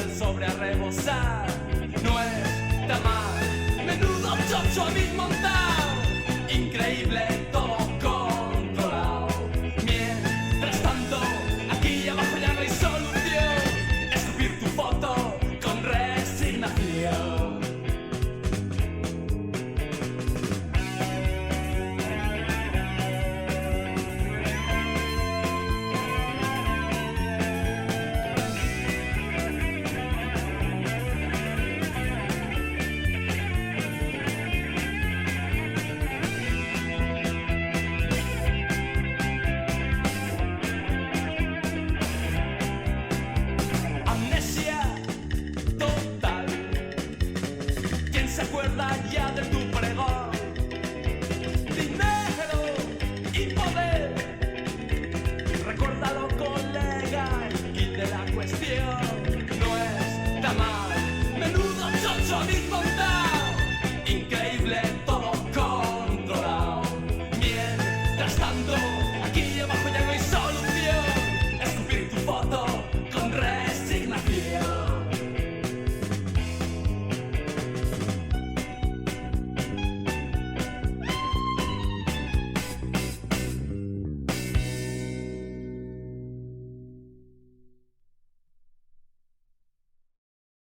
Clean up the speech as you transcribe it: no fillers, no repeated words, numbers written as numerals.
del sobre a rebosar. No está mal, menudo chocho habéis montado. Increíble, todo controlado. Mientras tanto, aquí abajo ya no hay solución. Escupir tu foto con resignación. ¿Se acuerda ya de tu pregón? Dinero y poder. Recuérdalo, colega, y de la cuestión no está mal.